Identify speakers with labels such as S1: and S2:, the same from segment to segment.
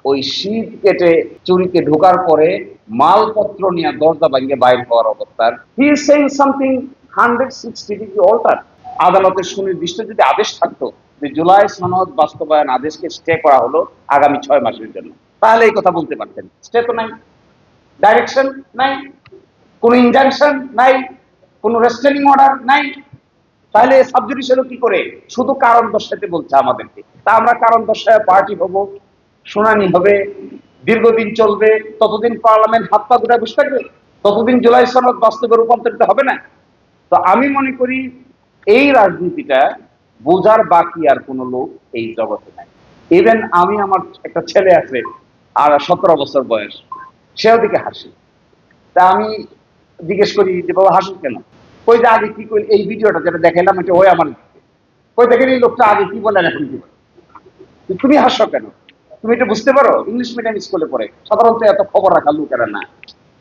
S1: ওই শীত কেটে চুরিকে ঢোকার পরে মালপত্র নিয়ে দরজা ভাঙিয়ে বাইর হওয়ার অবস্থার he is saying something 160 degree alter. আদালতের সুনির্দিষ্ট যদি আদেশ থাকতো যে জুলাই সনদ বাস্তবায়ন আদেশকে স্টে করা হলো আগামী 6 মাসের জন্য, তাহলে এই কথা বলতে পারতেন। স্টে তো নাই, ডাইরেকশন নাই, কোন ইনজাংশন নাই, কোন রেস্ট্রেনিং অর্ডার নাই, তাহলে সাবজুডিস হলো কি করে? শুধু কারণ দর্শাতে বলছে আমাদেরকে। তা আমরা কারণ দর্শায় পার্টি হব, শুনানি হবে, দীর্ঘদিন চলবে, ততদিন পার্লামেন্ট হাত পা গুটা বসে থাকবে, ততদিন জুলাই সনদ বাস্তবে রূপান্তরিত হবে না। তো আমি মনে করি এই রাজনীতিটা বোঝার বাকি আর কোনো লোক এই জগতে নাই। ইভেন আমি, আমার একটা ছেলে আছে আর 17 বছর বয়স, সেও দিকে হাসি। তা আমি জিজ্ঞেস করি যে বাবা হাসুন কেন? কই যে আগে কি করি, এই ভিডিওটা যেটা দেখাইলাম এটা ওই আমার কই দেখেন এই লোকটা আগে কি বলেন এখন কি বলে, তুমি হাসো কেন? তুমি এটা বুঝতে পারো? ইংলিশ মিডিয়াম স্কুলে পড়ে, সাধারণত এত খবর রাখা লোক এরা না,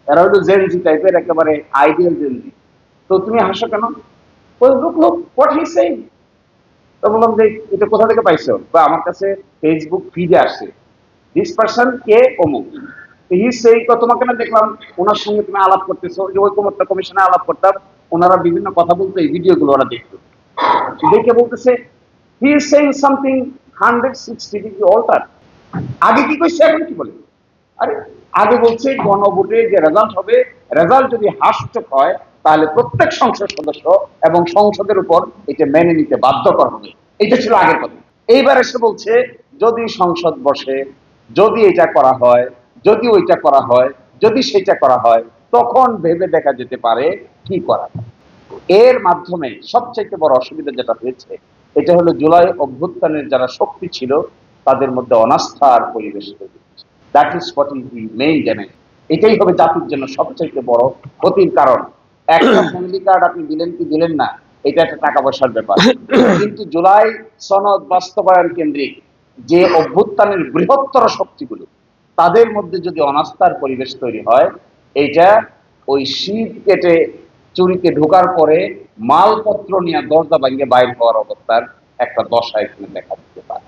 S1: এরা হলো জেনজি টাইপের, একেবারে আইডিয়াল জেনজি। তো তুমি হাসো কেন? ওই look look what he saying. তো বললাম যে এটা কোথা থেকে পাইছো? বা আমার কাছে ফেসবুক ফিডে আসছে, দিস পার্সন কে অমুক, হি সেই তোমাকে না দেখলাম ওনার সঙ্গে তুমি আলাপ করতেছো, যে ঐকমত্য কমিশনে আলাপ করতাম, ওনারা বিভিন্ন কথা বলতো, এই ভিডিওগুলো ওরা দেখতো, দেখে বলতেছে he is saying something 160 degree alter. আগে কি কইছে এখন কি বলে? আরে আগে বলছে গণভোটে যে রেজাল্ট হবে, রেজাল্ট যদি হাস্যক হয় তাহলে প্রত্যেক সংসদ সদস্য এবং সংসদের উপর এটা মেনে নিতে বাধ্য করা হবে। এটা ছিল আগের কথা। এইবার এসে বলছে যদি সংসদ বসে, যদি এটা করা হয়, যদি ওইটা করা হয়, যদি সেটা করা হয়, তখন ভেবে দেখা যেতে পারে কি করা যায়। এর মাধ্যমে সবচেয়ে বড় অসুবিধা যেটা হয়েছে এটা হলো জুলাই অভ্যুত্থানের যারা শক্তি ছিল তাদের মধ্যে অনাস্থার পরিবেশ তৈরি হয়েছে। That is what is the main damage. এটাই হবে জাতির জন্য সবচেয়ে বড় ক্ষতির কারণ। একটা ফ্যামিলি কার্ড আপনি দিলেন কি দিলেন না, এটা একটা টাকা পয়সার ব্যাপার, কিন্তু জুলাই সনদ বাস্তবায়ন কেন্দ্রিক যে অভ্যুত্থানের বৃহত্তর শক্তিগুলো তাদের মধ্যে যদি অনাস্থার পরিবেশ তৈরি হয়, এইটা ওই শীত কেটে চুরিকে ঢোকার পরে মালপত্র নিয়ে দরজা ভাঙিয়ে বাইর হওয়ার অবস্থার একটা দশা এখানে দেখা দিতে পারে।